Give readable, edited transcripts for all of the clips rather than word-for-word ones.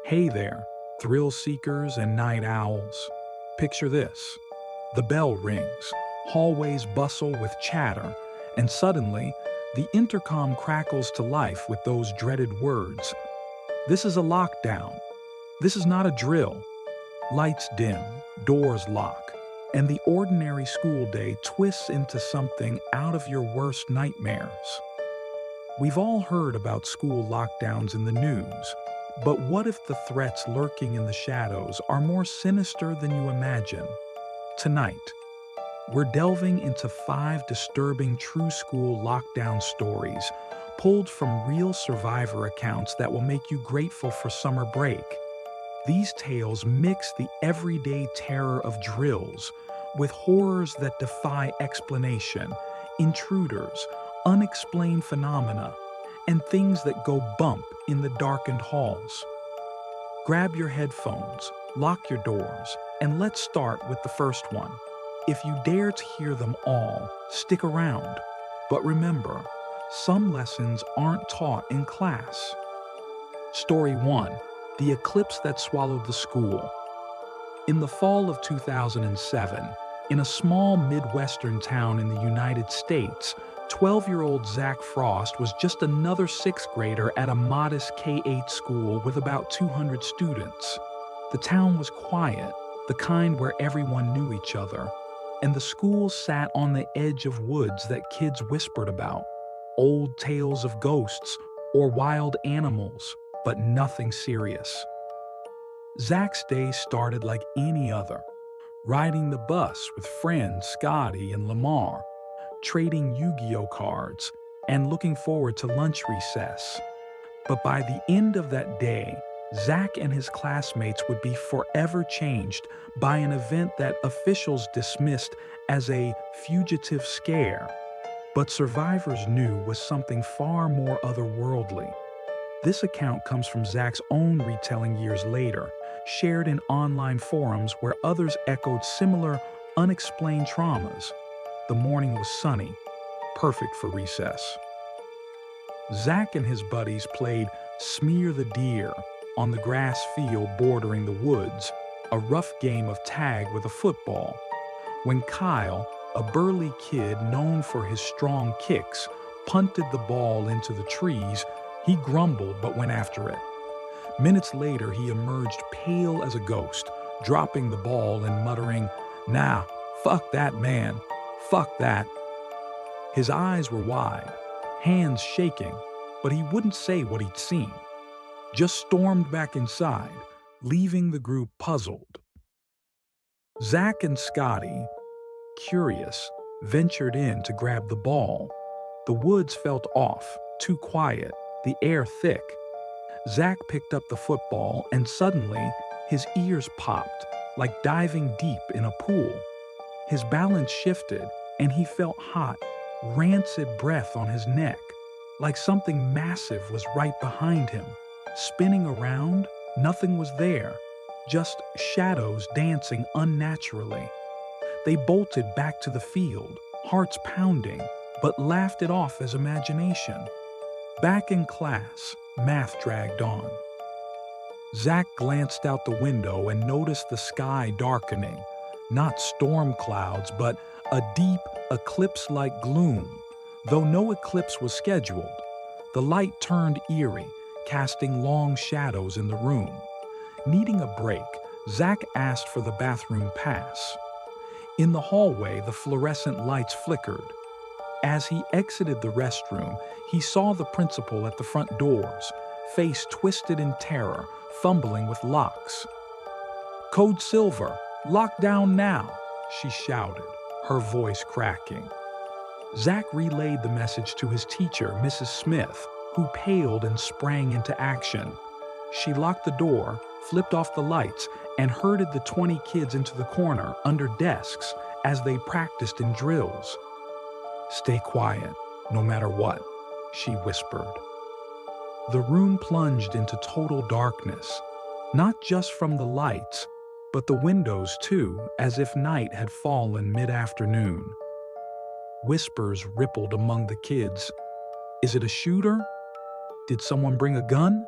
Hey there, thrill seekers and night owls. Picture this. The bell rings, hallways bustle with chatter, and suddenly, the intercom crackles to life with those dreaded words. This is a lockdown. This is not a drill. Lights dim, doors lock, and the ordinary school day twists into something out of your worst nightmares. We've all heard about school lockdowns in the news, but what if the threats lurking in the shadows are more sinister than you imagine? Tonight, we're delving into 5 disturbing true school lockdown stories pulled from real survivor accounts that will make you grateful for summer break. These tales mix the everyday terror of drills with horrors that defy explanation, intruders, unexplained phenomena, and things that go bump in the darkened halls. Grab your headphones, lock your doors, and let's start with the first one. If you dare to hear them all, stick around. But remember, some lessons aren't taught in class. Story 1. The eclipse that swallowed the school. In the fall of 2007, in a small Midwestern town in the United States, 12-year-old Zach Frost was just another 6th grader at a modest K-8 school with about 200 students. The town was quiet, the kind where everyone knew each other, and the school sat on the edge of woods that kids whispered about, old tales of ghosts or wild animals, but nothing serious. Zach's day started like any other, riding the bus with friends Scotty and Lamar, trading Yu-Gi-Oh cards, and looking forward to lunch recess. But by the end of that day, Zach and his classmates would be forever changed by an event that officials dismissed as a fugitive scare, but survivors knew was something far more otherworldly. This account comes from Zach's own retelling years later, shared in online forums where others echoed similar unexplained traumas. The morning was sunny, perfect for recess. Zach and his buddies played Smear the Deer on the grass field bordering the woods, a rough game of tag with a football, when Kyle, a burly kid known for his strong kicks, punted the ball into the trees. He grumbled but went after it. Minutes later, he emerged pale as a ghost, dropping the ball and muttering, "Nah, fuck that, man. Fuck that." His eyes were wide, hands shaking, but he wouldn't say what he'd seen. Just stormed back inside, leaving the group puzzled. Zach and Scotty, curious, ventured in to grab the ball. The woods felt off, too quiet, the air thick. Zach picked up the football and suddenly his ears popped, like diving deep in a pool. His balance shifted and he felt hot, rancid breath on his neck, like something massive was right behind him. Spinning around, nothing was there, just shadows dancing unnaturally. They bolted back to the field, hearts pounding, but laughed it off as imagination. Back in class, math dragged on. Zach glanced out the window and noticed the sky darkening, not storm clouds, but a deep, eclipse-like gloom, though no eclipse was scheduled. The light turned eerie, casting long shadows in the room. Needing a break, Zach asked for the bathroom pass. In the hallway, the fluorescent lights flickered. As he exited the restroom, he saw the principal at the front doors, face twisted in terror, fumbling with locks. "Code Silver, lockdown now," she shouted, her voice cracking. Zach relayed the message to his teacher, Mrs. Smith, who paled and sprang into action. She locked the door, flipped off the lights, and herded the 20 kids into the corner under desks as they practiced in drills. "Stay quiet, no matter what," she whispered. The room plunged into total darkness, not just from the lights, but the windows too, as if night had fallen mid-afternoon. Whispers rippled among the kids. "Is it a shooter? Did someone bring a gun?"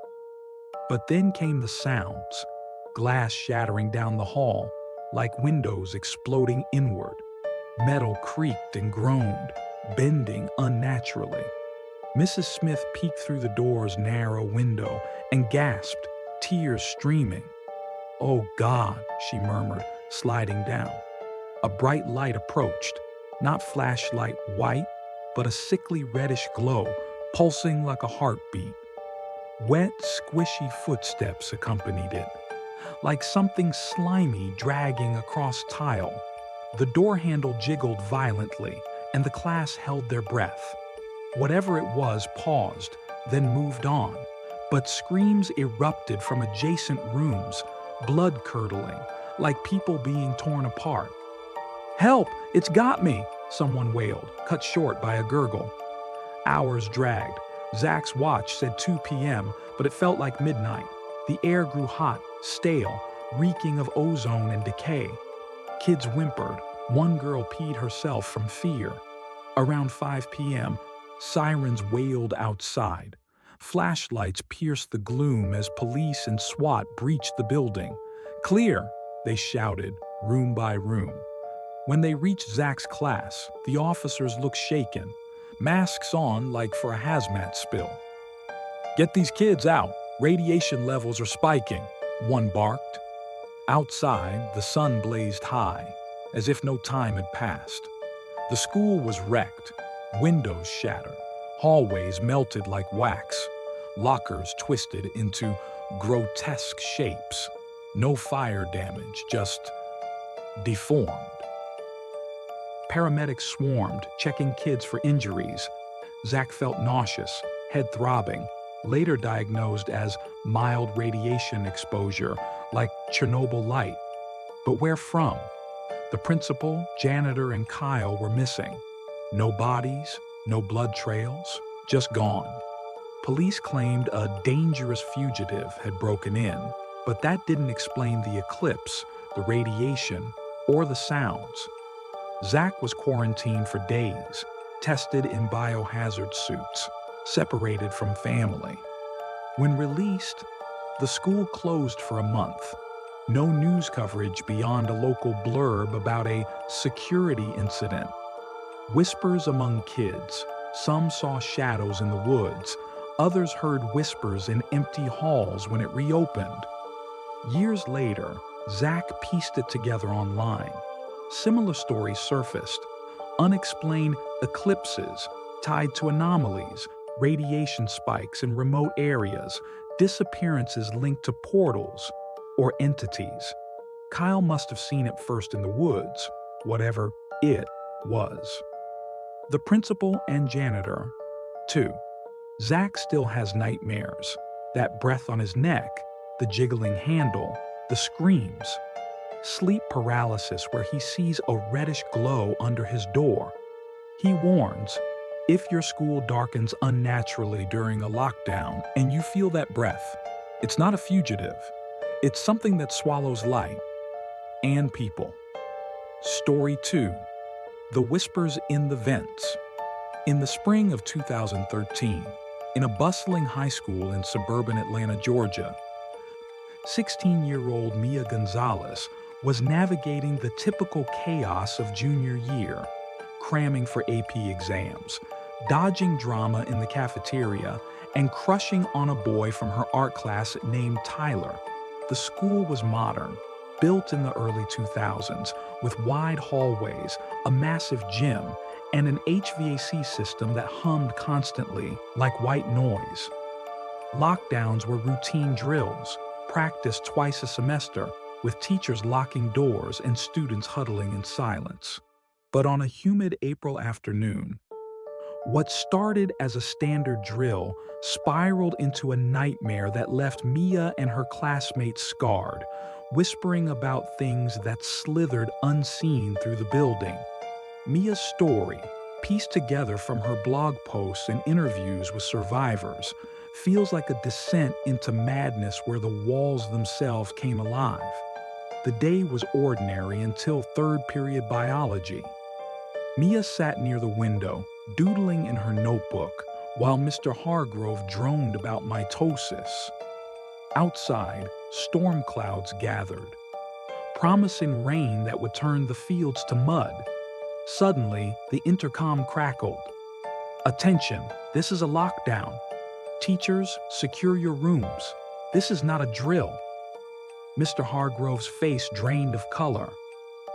But then came the sounds, glass shattering down the hall, like windows exploding inward. Metal creaked and groaned, bending unnaturally. Mrs. Smith peeked through the door's narrow window and gasped, tears streaming. "Oh God," she murmured, sliding down. A bright light approached, not flashlight white, but a sickly reddish glow, pulsing like a heartbeat. Wet, squishy footsteps accompanied it, like something slimy dragging across tile. The door handle jiggled violently, and the class held their breath. Whatever it was paused, then moved on, but screams erupted from adjacent rooms, blood-curdling, like people being torn apart. "Help! It's got me!" someone wailed, cut short by a gurgle. Hours dragged. Zach's watch said 2 p.m., but it felt like midnight. The air grew hot, stale, reeking of ozone and decay. Kids whimpered. One girl peed herself from fear. Around 5 p.m., sirens wailed outside. Flashlights pierced the gloom as police and SWAT breached the building. "Clear!" they shouted, room by room. When they reached Zach's class, the officers looked shaken, masks on like for a hazmat spill. "Get these kids out. Radiation levels are spiking," one barked. Outside, the sun blazed high, as if no time had passed. The school was wrecked, windows shattered, hallways melted like wax, lockers twisted into grotesque shapes. No fire damage, just deformed. Paramedics swarmed, checking kids for injuries. Zach felt nauseous, head throbbing, later diagnosed as mild radiation exposure, like Chernobyl light. But where from? The principal, janitor, and Kyle were missing. No bodies, no blood trails, just gone. Police claimed a dangerous fugitive had broken in, but that didn't explain the eclipse, the radiation, or the sounds. Zach was quarantined for days, tested in biohazard suits, separated from family. When released, the school closed for a month. No news coverage beyond a local blurb about a security incident. Whispers among kids. Some saw shadows in the woods. Others heard whispers in empty halls when it reopened. Years later, Zach pieced it together online. Similar stories surfaced. Unexplained eclipses tied to anomalies, radiation spikes in remote areas, disappearances linked to portals or entities. Kyle must have seen it first in the woods, whatever it was. The principal and janitor, too. Zach still has nightmares. That breath on his neck, the jiggling handle, the screams. Sleep paralysis where he sees a reddish glow under his door. He warns, if your school darkens unnaturally during a lockdown and you feel that breath, it's not a fugitive. It's something that swallows light and people. Story 2. The Whispers in the Vents. In the spring of 2013, in a bustling high school in suburban Atlanta, Georgia, 16-year-old Mia Gonzalez was navigating the typical chaos of junior year, cramming for AP exams, dodging drama in the cafeteria, and crushing on a boy from her art class named Tyler. The school was modern, built in the early 2000s, with wide hallways, a massive gym, and an HVAC system that hummed constantly, like white noise. Lockdowns were routine drills, practiced twice a semester, with teachers locking doors and students huddling in silence. But on a humid April afternoon, what started as a standard drill spiraled into a nightmare that left Mia and her classmates scarred, whispering about things that slithered unseen through the building. Mia's story, pieced together from her blog posts and interviews with survivors, feels like a descent into madness where the walls themselves came alive. The day was ordinary until third period biology. Mia sat near the window, doodling in her notebook, while Mr. Hargrove droned about mitosis. Outside, storm clouds gathered, promising rain that would turn the fields to mud. Suddenly, the intercom crackled. "Attention, this is a lockdown. Teachers, secure your rooms. This is not a drill." Mr. Hargrove's face drained of color.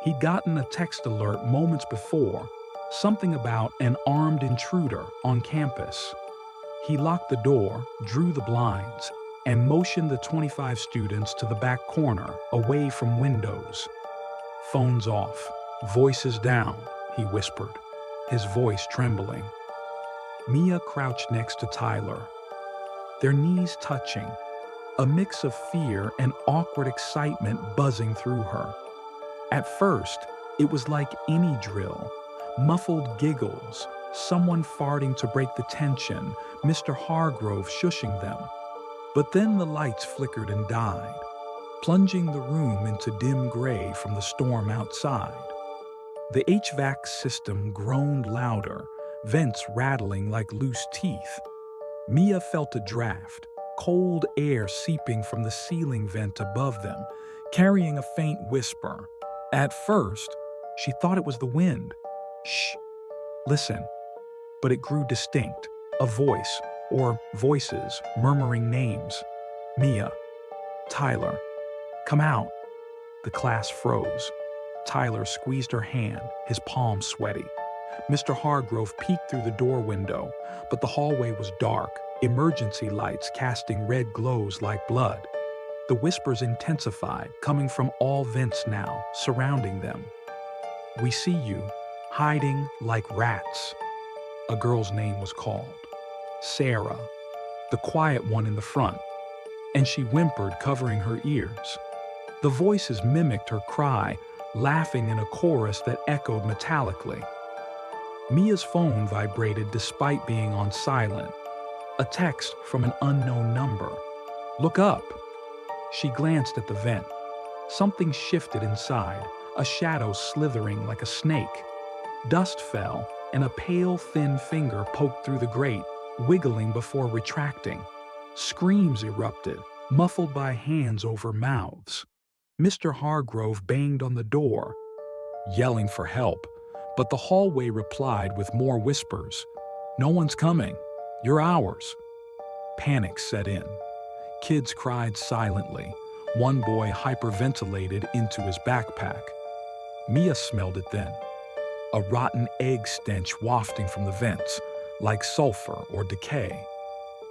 He'd gotten a text alert moments before, something about an armed intruder on campus. He locked the door, drew the blinds, and motioned the 25 students to the back corner, away from windows. "Phones off, voices down," he whispered, his voice trembling. Mia crouched next to Tyler, their knees touching, a mix of fear and awkward excitement buzzing through her. At first, it was like any drill, muffled giggles, someone farting to break the tension, Mr. Hargrove shushing them. But then the lights flickered and died, plunging the room into dim gray from the storm outside. The HVAC system groaned louder, vents rattling like loose teeth. Mia felt a draft, cold air seeping from the ceiling vent above them, carrying a faint whisper. At first, she thought it was the wind. "Shh, listen." But it grew distinct, a voice, or voices, murmuring names. "Mia, Tyler, come out." The class froze. Tyler squeezed her hand, his palm sweaty. Mr. Hargrove peeked through the door window, but the hallway was dark, emergency lights casting red glows like blood. The whispers intensified, coming from all vents now, surrounding them. "We see you, hiding like rats." A girl's name was called. Sarah, the quiet one in the front, and she whimpered, covering her ears. The voices mimicked her cry, laughing in a chorus that echoed metallically. Mia's phone vibrated despite being on silent. A text from an unknown number. "Look up." She glanced at the vent. Something shifted inside, a shadow slithering like a snake. Dust fell, and a pale, thin finger poked through the grate, wiggling before retracting. Screams erupted, muffled by hands over mouths. Mr. Hargrove banged on the door, yelling for help, but the hallway replied with more whispers. "No one's coming. You're ours." Panic set in. Kids cried silently. One boy hyperventilated into his backpack. Mia smelled it then. A rotten egg stench wafting from the vents, like sulfur or decay.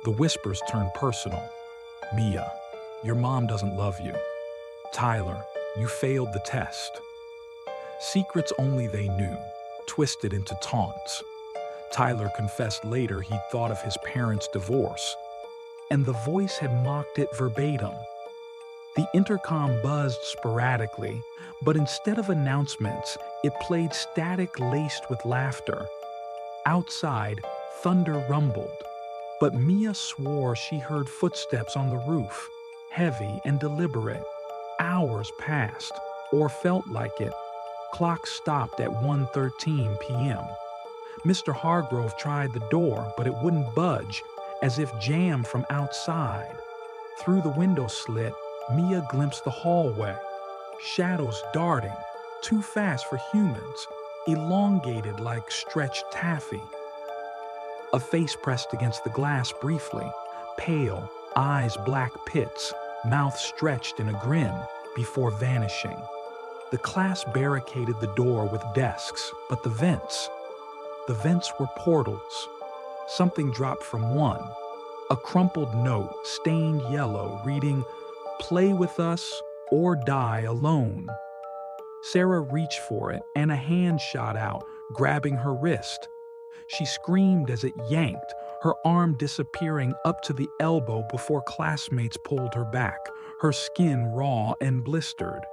The whispers turned personal. "Mia, your mom doesn't love you." "Tyler, you failed the test." Secrets only they knew, twisted into taunts. Tyler confessed later he'd thought of his parents' divorce, and the voice had mocked it verbatim. The intercom buzzed sporadically, but instead of announcements, it played static laced with laughter. Outside, thunder rumbled, but Mia swore she heard footsteps on the roof, heavy and deliberate. Hours passed, or felt like it. Clock stopped at 1:13 p.m. Mr. Hargrove tried the door, but it wouldn't budge, as if jammed from outside. Through the window slit, Mia glimpsed the hallway. Shadows darting, too fast for humans, elongated like stretched taffy. A face pressed against the glass briefly, pale, eyes black pits, mouth stretched in a grin, before vanishing. The class barricaded the door with desks, but the vents were portals. Something dropped from one, a crumpled note stained yellow reading, "Play with us or die alone." Sarah reached for it, and a hand shot out, grabbing her wrist. She screamed as it yanked, her arm disappearing up to the elbow before classmates pulled her back, her skin raw and blistered.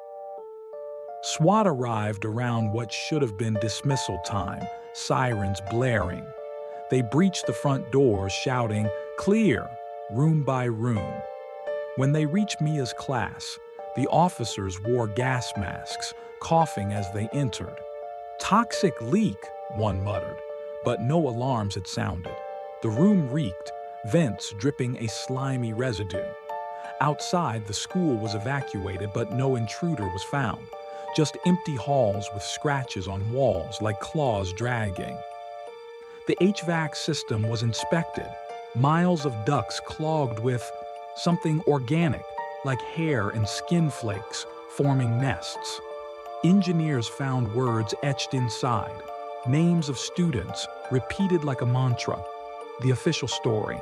SWAT arrived around what should have been dismissal time, sirens blaring. They breached the front doors, shouting, "Clear," room by room. When they reached Mia's class, the officers wore gas masks, coughing as they entered. "Toxic leak," one muttered, but no alarms had sounded. The room reeked, vents dripping a slimy residue. Outside, the school was evacuated, but no intruder was found. Just empty halls with scratches on walls like claws dragging. The HVAC system was inspected. Miles of ducts clogged with something organic, like hair and skin flakes, forming nests. Engineers found words etched inside, names of students, repeated like a mantra. The official story: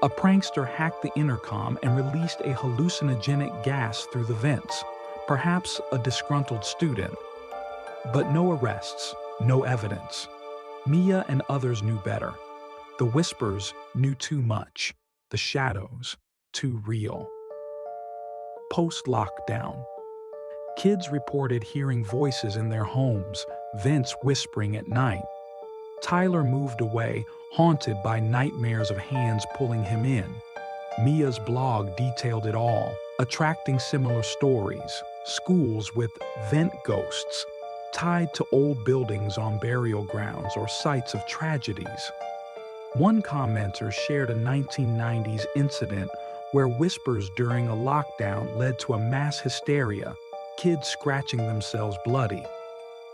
a prankster hacked the intercom and released a hallucinogenic gas through the vents, perhaps a disgruntled student. But no arrests, no evidence. Mia and others knew better. The whispers knew too much, the shadows too real. Post-lockdown. Kids reported hearing voices in their homes, vents whispering at night. Tyler moved away, haunted by nightmares of hands pulling him in. Mia's blog detailed it all, attracting similar stories. Schools with vent ghosts, tied to old buildings on burial grounds or sites of tragedies. One commenter shared a 1990s incident where whispers during a lockdown led to a mass hysteria, kids scratching themselves bloody.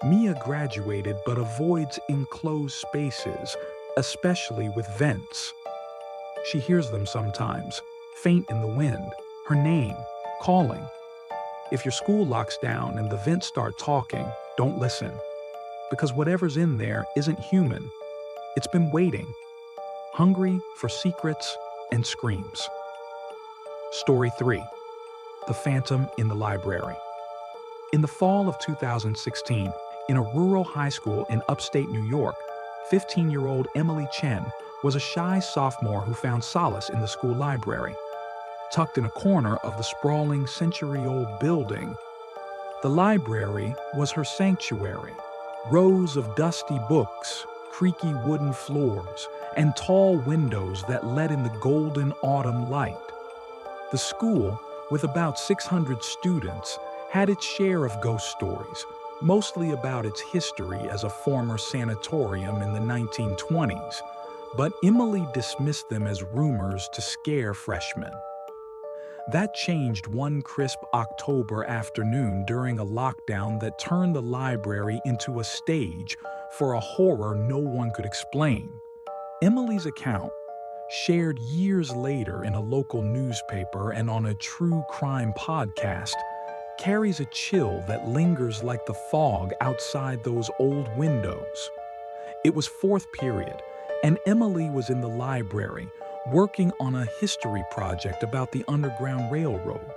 Mia graduated but avoids enclosed spaces, especially with vents. She hears them sometimes, faint in the wind, her name, calling. If your school locks down and the vents start talking, don't listen. Because whatever's in there isn't human. It's been waiting, hungry for secrets and screams. Story 3. The Phantom in the Library. In the fall of 2016, in a rural high school in upstate New York, 15-year-old Emily Chen was a shy sophomore who found solace in the school library. Tucked in a corner of the sprawling century-old building, the library was her sanctuary. Rows of dusty books, creaky wooden floors, and tall windows that let in the golden autumn light. The school, with about 600 students, had its share of ghost stories, mostly about its history as a former sanatorium in the 1920s, but Emily dismissed them as rumors to scare freshmen. That changed one crisp October afternoon during a lockdown that turned the library into a stage for a horror no one could explain. Emily's account, shared years later in a local newspaper and on a true crime podcast, carries a chill that lingers like the fog outside those old windows. It was fourth period, and Emily was in the library, working on a history project about the Underground Railroad.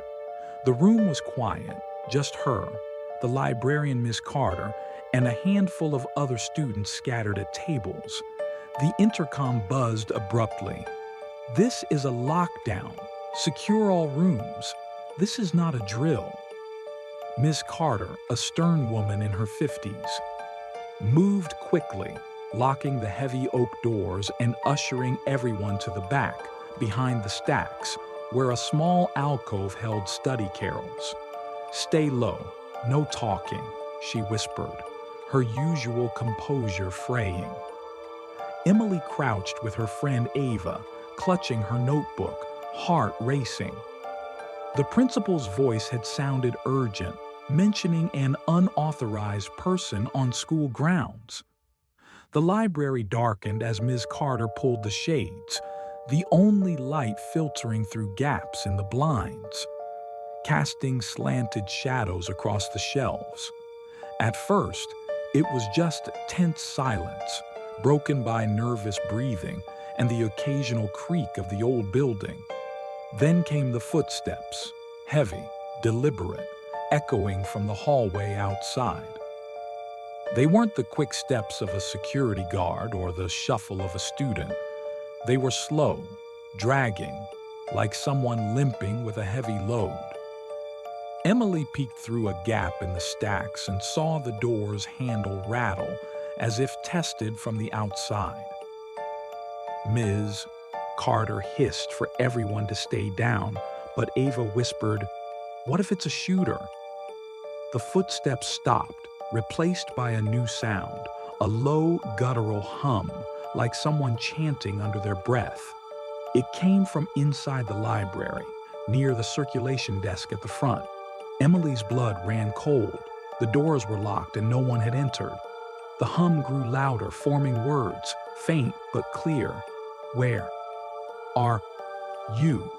The room was quiet, just her, the librarian Miss Carter, and a handful of other students scattered at tables. The intercom buzzed abruptly. "This is a lockdown. Secure all rooms. This is not a drill." Miss Carter, a stern woman in her 50s, moved quickly, locking the heavy oak doors and ushering everyone to the back, behind the stacks, where a small alcove held study carrels. "Stay low, no talking," she whispered, her usual composure fraying. Emily crouched with her friend Ava, clutching her notebook, heart racing. The principal's voice had sounded urgent, mentioning an unauthorized person on school grounds. The library darkened as Ms. Carter pulled the shades, the only light filtering through gaps in the blinds, casting slanted shadows across the shelves. At first, it was just tense silence, broken by nervous breathing and the occasional creak of the old building. Then came the footsteps, heavy, deliberate, echoing from the hallway outside. They weren't the quick steps of a security guard or the shuffle of a student. They were slow, dragging, like someone limping with a heavy load. Emily peeked through a gap in the stacks and saw the door's handle rattle as if tested from the outside. Ms. Carter hissed for everyone to stay down, but Ava whispered, "What if it's a shooter?" The footsteps stopped, replaced by a new sound, a low, guttural hum, like someone chanting under their breath. It came from inside the library, near the circulation desk at the front. Emily's blood ran cold. The doors were locked and no one had entered. The hum grew louder, forming words, faint but clear. "Where are you?"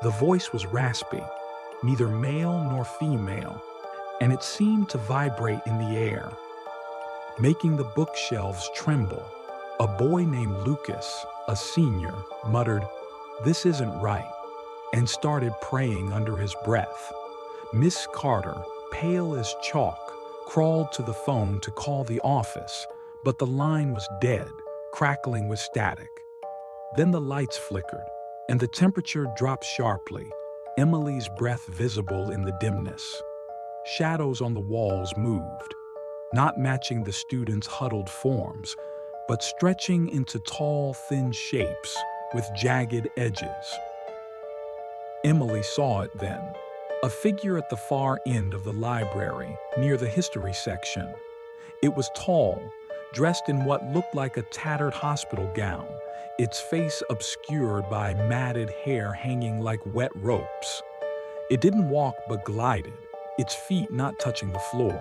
The voice was raspy, neither male nor female, and it seemed to vibrate in the air, making the bookshelves tremble. A boy named Lucas, a senior, muttered, "This isn't right," and started praying under his breath. Miss Carter, pale as chalk, crawled to the phone to call the office, but the line was dead, crackling with static. Then the lights flickered, and the temperature dropped sharply, Emily's breath visible in the dimness. Shadows on the walls moved, not matching the students' huddled forms, but stretching into tall, thin shapes with jagged edges. Emily saw it then, a figure at the far end of the library, near the history section. It was tall, dressed in what looked like a tattered hospital gown, its face obscured by matted hair hanging like wet ropes. It didn't walk but glided, its feet not touching the floor.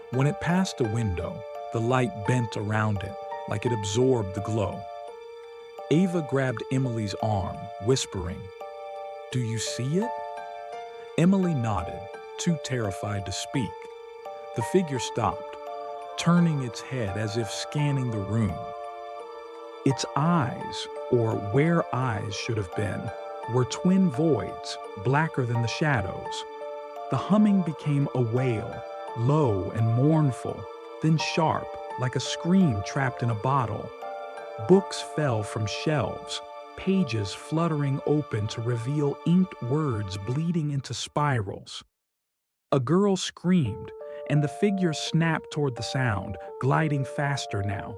When it passed a window, the light bent around it, like it absorbed the glow. Ava grabbed Emily's arm, whispering, "Do you see it?" Emily nodded, too terrified to speak. The figure stopped, turning its head as if scanning the room. Its eyes, or where eyes should have been, were twin voids, blacker than the shadows. The humming became a wail, low and mournful, then sharp, like a scream trapped in a bottle. Books fell from shelves, pages fluttering open to reveal inked words bleeding into spirals. A girl screamed, and the figure snapped toward the sound, gliding faster now.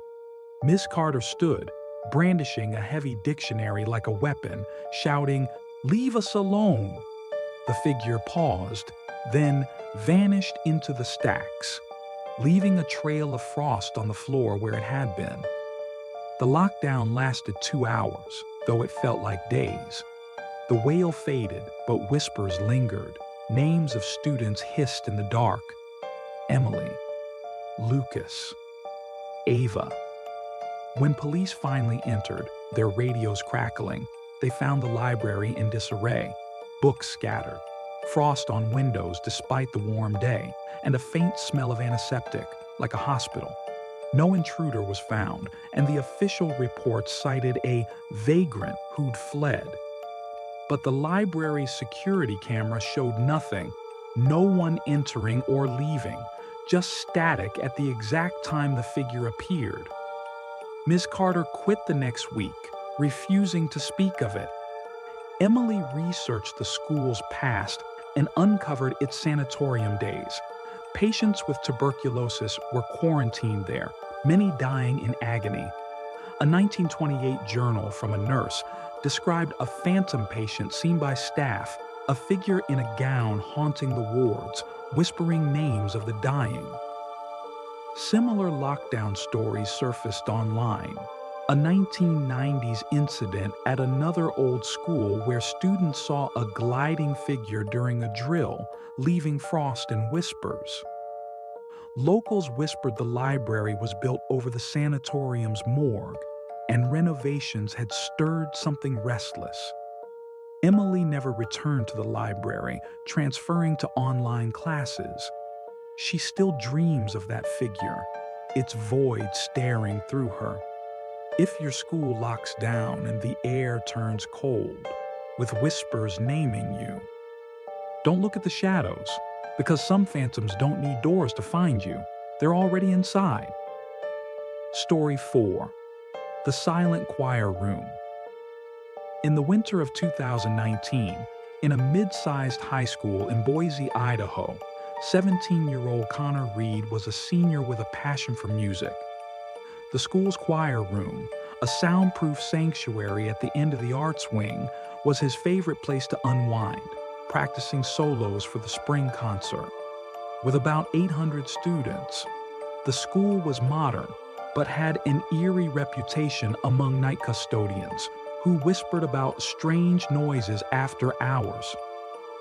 Miss Carter stood, brandishing a heavy dictionary like a weapon, shouting, "Leave us alone!" The figure paused, then vanished into the stacks, leaving a trail of frost on the floor where it had been. The lockdown lasted 2 hours, though it felt like days. The wail faded, but whispers lingered. Names of students hissed in the dark. Emily, Lucas, Ava. When police finally entered, their radios crackling, they found the library in disarray, books scattered, frost on windows despite the warm day, and a faint smell of antiseptic, like a hospital. No intruder was found, and the official report cited a vagrant who'd fled. But the library's security camera showed nothing, no one entering or leaving, just static at the exact time the figure appeared. Ms. Carter quit the next week, refusing to speak of it. Emily researched the school's past and uncovered its sanatorium days. Patients with tuberculosis were quarantined there, many dying in agony. A 1928 journal from a nurse described a phantom patient seen by staff, a figure in a gown haunting the wards, whispering names of the dying. Similar lockdown stories surfaced online. A 1990s incident at another old school where students saw a gliding figure during a drill, leaving frost and whispers. Locals whispered the library was built over the sanatorium's morgue, and renovations had stirred something restless. Emily never returned to the library, transferring to online classes. She still dreams of that figure, its void staring through her. If your school locks down and the air turns cold, with whispers naming you, don't look at the shadows, because some phantoms don't need doors to find you. They're already inside. Story 4. The Silent Choir Room. In the winter of 2019, in a mid-sized high school in Boise, Idaho, 17-year-old Connor Reed was a senior with a passion for music. The school's choir room, a soundproof sanctuary at the end of the arts wing, was his favorite place to unwind, practicing solos for the spring concert. With about 800 students, the school was modern, but had an eerie reputation among night custodians, who whispered about strange noises after hours.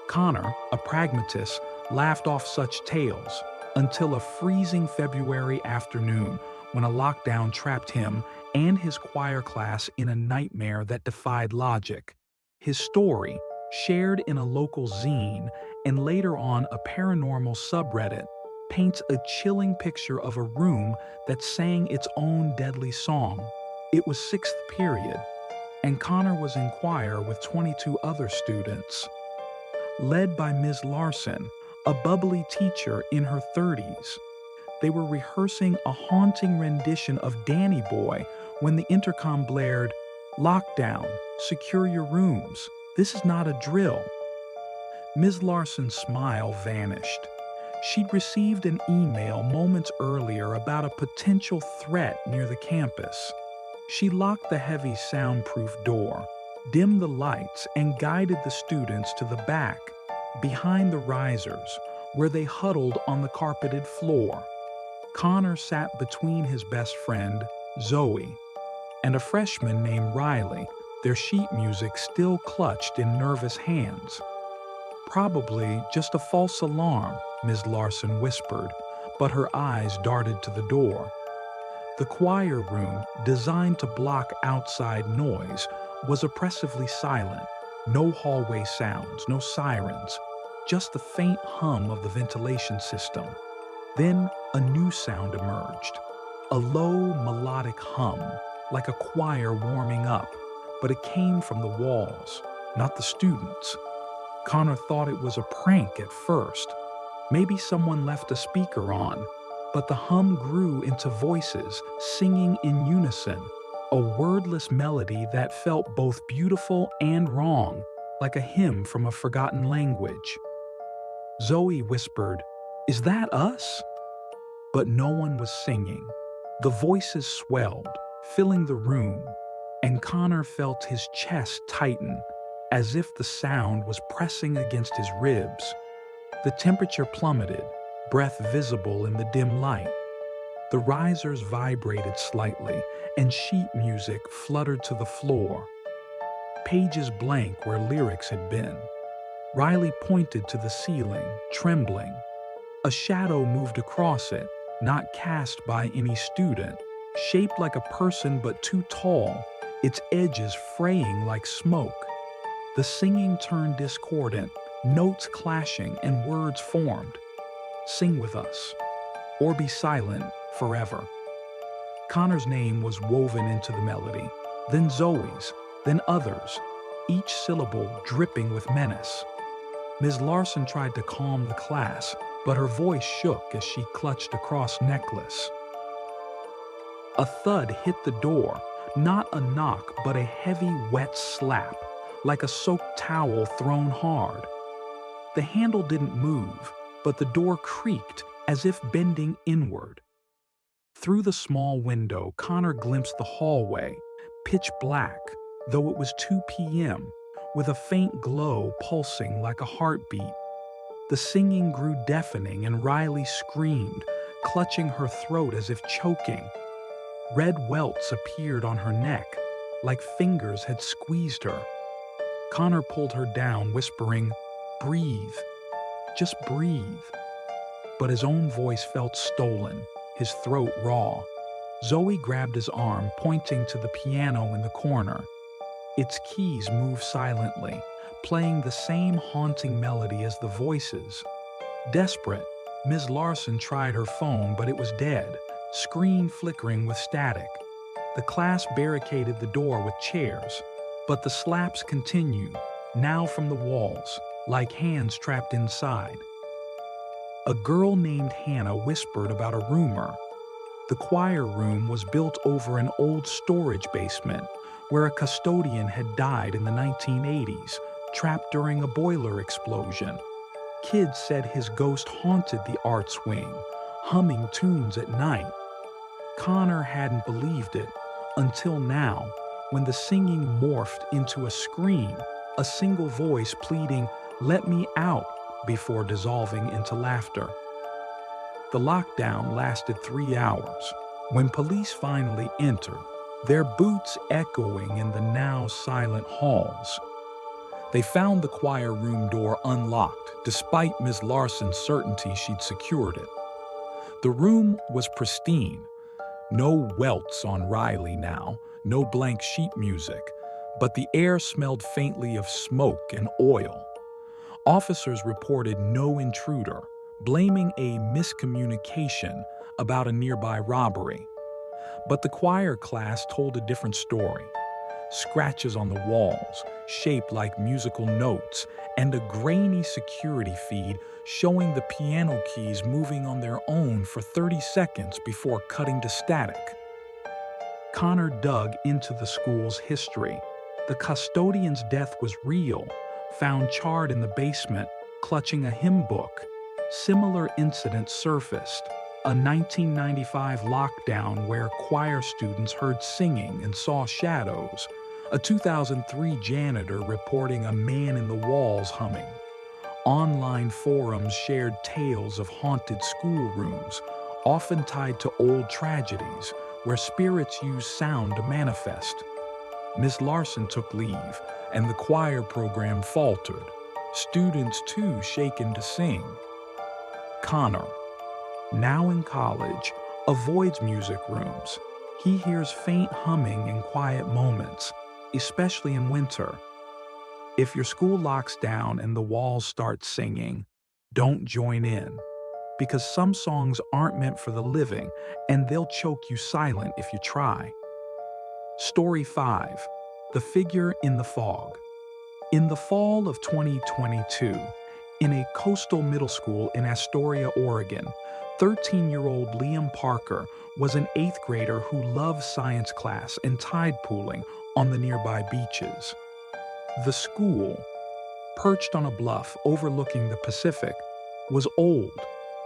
Connor, a pragmatist, laughed off such tales until a freezing February afternoon when a lockdown trapped him and his choir class in a nightmare that defied logic. His story, shared in a local zine and later on a paranormal subreddit, paints a chilling picture of a room that sang its own deadly song. It was sixth period, and Connor was in choir with 22 other students. Led by Ms. Larson, a bubbly teacher in her 30s, they were rehearsing a haunting rendition of Danny Boy when the intercom blared, "Lockdown, secure your rooms. This is not a drill." Ms. Larson's smile vanished. She'd received an email moments earlier about a potential threat near the campus. She locked the heavy soundproof door, dimmed the lights, and guided the students to the back, behind the risers, where they huddled on the carpeted floor. Connor sat between his best friend, Zoe, and a freshman named Riley, their sheet music still clutched in nervous hands. "Probably just a false alarm," Ms. Larson whispered, but her eyes darted to the door. The choir room, designed to block outside noise, was oppressively silent. No hallway sounds, no sirens, just the faint hum of the ventilation system. Then a new sound emerged, a low melodic hum, like a choir warming up, but it came from the walls, not the students. Connor thought it was a prank at first. Maybe someone left a speaker on, but the hum grew into voices singing in unison, a wordless melody that felt both beautiful and wrong, like a hymn from a forgotten language. Zoe whispered, "Is that us?" But no one was singing. The voices swelled, filling the room, and Connor felt his chest tighten, as if the sound was pressing against his ribs. The temperature plummeted, breath visible in the dim light. The risers vibrated slightly, and sheet music fluttered to the floor. Pages blank where lyrics had been. Riley pointed to the ceiling, trembling. A shadow moved across it, not cast by any student, shaped like a person but too tall, its edges fraying like smoke. The singing turned discordant, notes clashing and words formed. "Sing with us, or be silent forever." Connor's name was woven into the melody, then Zoe's, then others, each syllable dripping with menace. Ms. Larson tried to calm the class, but her voice shook as she clutched a cross necklace. A thud hit the door, not a knock, but a heavy, wet slap, like a soaked towel thrown hard. The handle didn't move, but the door creaked as if bending inward. Through the small window, Connor glimpsed the hallway, pitch black, though it was 2 p.m., with a faint glow pulsing like a heartbeat. The singing grew deafening and Riley screamed, clutching her throat as if choking. Red welts appeared on her neck, like fingers had squeezed her. Connor pulled her down, whispering, "Breathe, just breathe." But his own voice felt stolen, his throat raw. Zoe grabbed his arm, pointing to the piano in the corner. Its keys moved silently, playing the same haunting melody as the voices. Desperate, Ms. Larson tried her phone, but it was dead, screen flickering with static. The class barricaded the door with chairs, but the slaps continued, now from the walls, like hands trapped inside. A girl named Hannah whispered about a rumor. The choir room was built over an old storage basement where a custodian had died in the 1980s, trapped during a boiler explosion. Kids said his ghost haunted the arts wing, humming tunes at night. Connor hadn't believed it until now, when the singing morphed into a scream, a single voice pleading, "Let me out," before dissolving into laughter. The lockdown lasted 3 hours. When police finally entered, their boots echoing in the now silent halls. They found the choir room door unlocked, despite Ms. Larson's certainty she'd secured it. The room was pristine. No welts on Riley now, no blank sheet music, but the air smelled faintly of smoke and oil. Officers reported no intruder, blaming a miscommunication about a nearby robbery. But the choir class told a different story. Scratches on the walls, shaped like musical notes, and a grainy security feed showing the piano keys moving on their own for 30 seconds before cutting to static. Connor dug into the school's history. The custodian's death was real, found charred in the basement, clutching a hymn book. Similar incidents surfaced. A 1995 lockdown where choir students heard singing and saw shadows. A 2003 janitor reporting a man in the walls humming. Online forums shared tales of haunted schoolrooms, often tied to old tragedies, where spirits use sound to manifest. Miss Larson took leave, and the choir program faltered. Students, too, shaken to sing. Connor, now in college, avoids music rooms. He hears faint humming in quiet moments, especially in winter. If your school locks down and the walls start singing, don't join in, because some songs aren't meant for the living, and they'll choke you silent if you try. Story 5. The Figure in the Fog. In the fall of 2022, in a coastal middle school in Astoria, Oregon, 13-year-old Liam Parker was an 8th grader who loved science class and tide pooling on the nearby beaches. The school, perched on a bluff overlooking the Pacific, was old,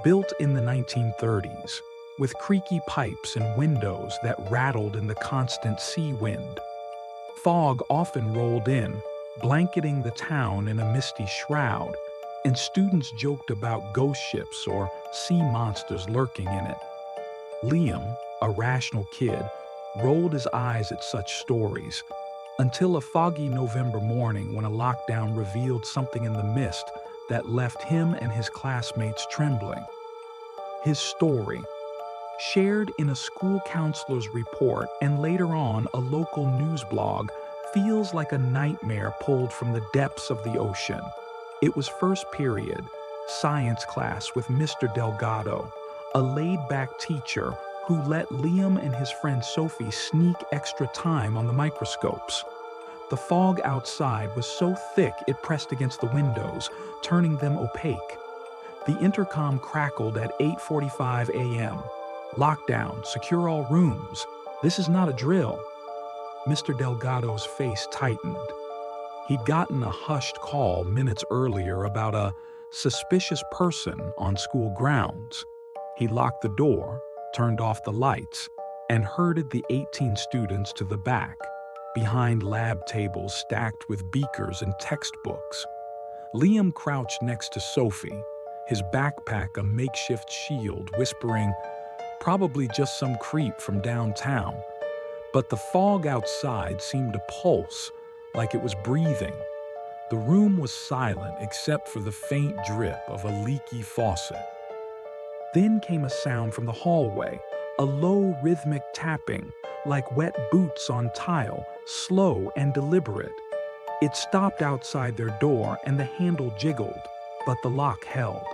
built in the 1930s, with creaky pipes and windows that rattled in the constant sea wind. Fog often rolled in, blanketing the town in a misty shroud, and students joked about ghost ships or sea monsters lurking in it. Liam, a rational kid, rolled his eyes at such stories, until a foggy November morning when a lockdown revealed something in the mist that left him and his classmates trembling. His story, shared in a school counselor's report and later on a local news blog, feels like a nightmare pulled from the depths of the ocean. It was first period, science class with Mr. Delgado, a laid-back teacher who let Liam and his friend Sophie sneak extra time on the microscopes. The fog outside was so thick it pressed against the windows, turning them opaque. The intercom crackled at 8:45 a.m. Lockdown, secure all rooms. This is not a drill. Mr. Delgado's face tightened. He'd gotten a hushed call minutes earlier about a suspicious person on school grounds. He locked the door, turned off the lights, and herded the 18 students to the back, behind lab tables stacked with beakers and textbooks. Liam crouched next to Sophie, his backpack a makeshift shield, whispering, "Probably just some creep from downtown." But the fog outside seemed to pulse, like it was breathing. The room was silent except for the faint drip of a leaky faucet. Then came a sound from the hallway, a low rhythmic tapping, like wet boots on tile, slow and deliberate. It stopped outside their door and the handle jiggled, but the lock held.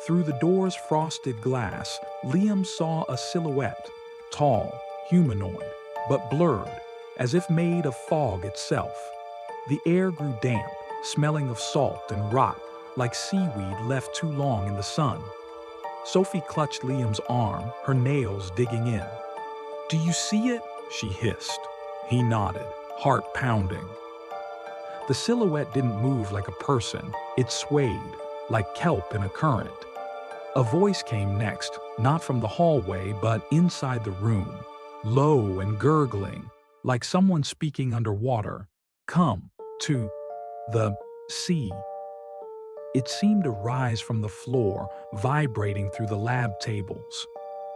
Through the door's frosted glass, Liam saw a silhouette, tall, humanoid, but blurred, as if made of fog itself. The air grew damp, smelling of salt and rot, like seaweed left too long in the sun. Sophie clutched Liam's arm, her nails digging in. "Do you see it?" she hissed. He nodded, heart pounding. The silhouette didn't move like a person. It swayed, like kelp in a current. A voice came next, not from the hallway, but inside the room, low and gurgling, like someone speaking underwater. "Come to the sea." It seemed to rise from the floor, vibrating through the lab tables.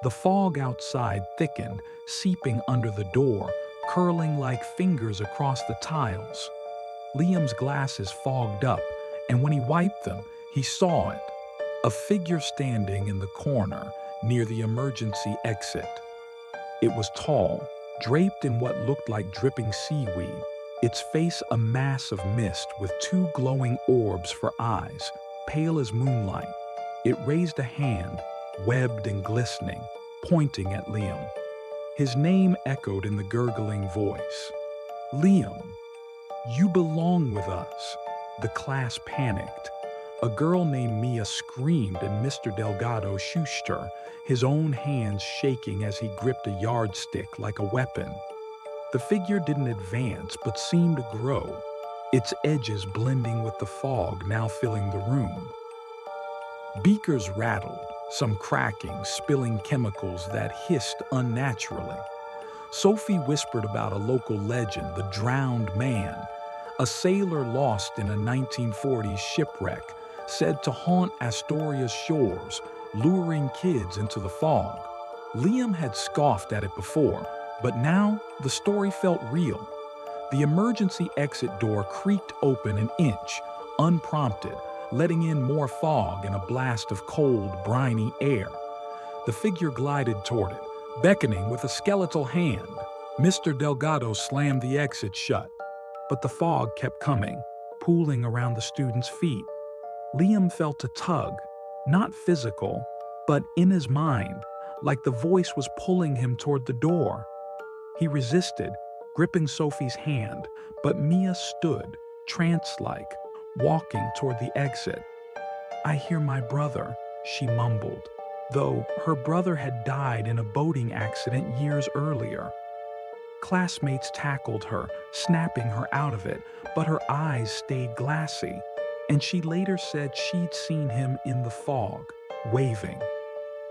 The fog outside thickened, seeping under the door, curling like fingers across the tiles. Liam's glasses fogged up, and when he wiped them, he saw it. A figure standing in the corner near the emergency exit. It was tall, draped in what looked like dripping seaweed, its face a mass of mist with two glowing orbs for eyes, pale as moonlight. It raised a hand, webbed and glistening, pointing at Liam. His name echoed in the gurgling voice. "Liam, you belong with us." The class panicked. A girl named Mia screamed and Mr. Delgado shushed her, his own hands shaking as he gripped a yardstick like a weapon. The figure didn't advance but seemed to grow, its edges blending with the fog now filling the room. Beakers rattled, some cracking, spilling chemicals that hissed unnaturally. Sophie whispered about a local legend, the drowned man, a sailor lost in a 1940s shipwreck, said to haunt Astoria's shores, luring kids into the fog. Liam had scoffed at it before, but now the story felt real. The emergency exit door creaked open an inch, unprompted, letting in more fog and a blast of cold, briny air. The figure glided toward it, beckoning with a skeletal hand. Mr. Delgado slammed the exit shut, but the fog kept coming, pooling around the students' feet. Liam felt a tug, not physical, but in his mind, like the voice was pulling him toward the door. He resisted, gripping Sophie's hand, but Mia stood, trance-like, walking toward the exit. "I hear my brother," she mumbled, though her brother had died in a boating accident years earlier. Classmates tackled her, snapping her out of it, but her eyes stayed glassy, and she later said she'd seen him in the fog, waving.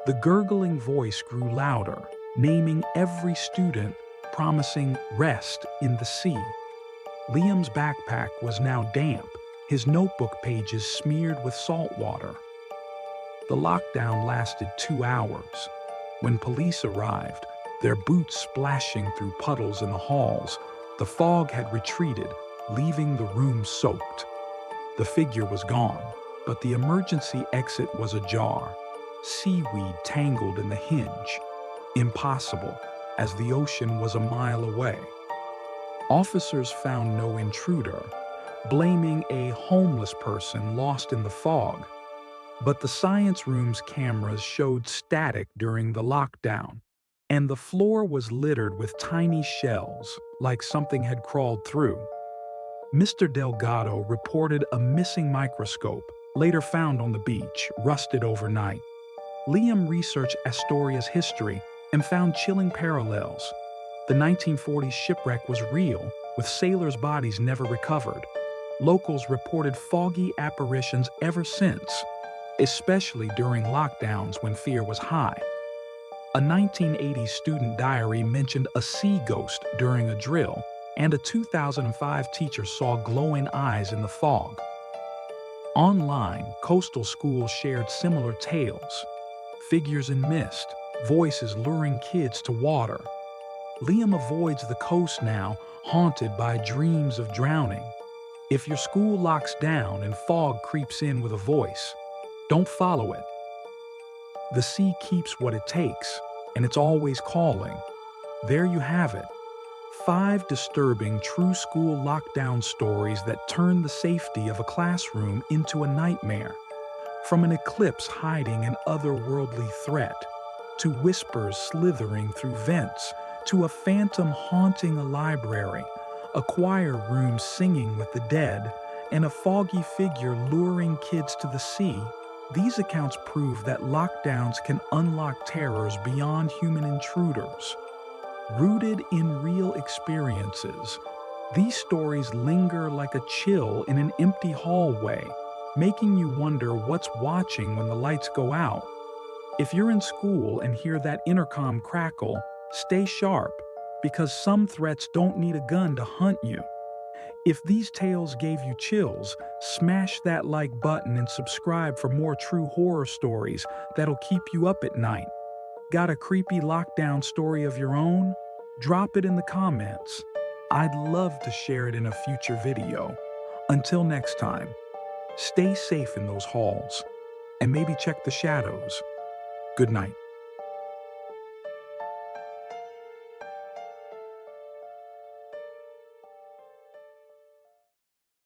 The gurgling voice grew louder, naming every student, promising rest in the sea. Liam's backpack was now damp, his notebook pages smeared with salt water. The lockdown lasted 2 hours. When police arrived, their boots splashing through puddles in the halls, the fog had retreated, leaving the room soaked. The figure was gone, but the emergency exit was ajar, seaweed tangled in the hinge. Impossible, as the ocean was a mile away. Officers found no intruder, blaming a homeless person lost in the fog. But the science room's cameras showed static during the lockdown, and the floor was littered with tiny shells, like something had crawled through. Mr. Delgado reported a missing microscope, later found on the beach, rusted overnight. Liam researched Astoria's history and found chilling parallels. The 1940s shipwreck was real, with sailors' bodies never recovered. Locals reported foggy apparitions ever since, especially during lockdowns when fear was high. A 1980s student diary mentioned a sea ghost during a drill, and a 2005 teacher saw glowing eyes in the fog. Online, coastal schools shared similar tales. Figures in mist, voices luring kids to water. Liam avoids the coast now, haunted by dreams of drowning. If your school locks down and fog creeps in with a voice, don't follow it. The sea keeps what it takes, and it's always calling. There you have it. 5 disturbing true school lockdown stories that turn the safety of a classroom into a nightmare. From an eclipse hiding an otherworldly threat, to whispers slithering through vents, to a phantom haunting a library, a choir room singing with the dead, and a foggy figure luring kids to the sea. These accounts prove that lockdowns can unlock terrors beyond human intruders. Rooted in real experiences, these stories linger like a chill in an empty hallway, making you wonder what's watching when the lights go out. If you're in school and hear that intercom crackle, stay sharp, because some threats don't need a gun to hunt you. If these tales gave you chills, smash that like button and subscribe for more true horror stories that'll keep you up at night. Got a creepy lockdown story of your own? Drop it in the comments. I'd love to share it in a future video. Until next time, stay safe in those halls and maybe check the shadows. Good night.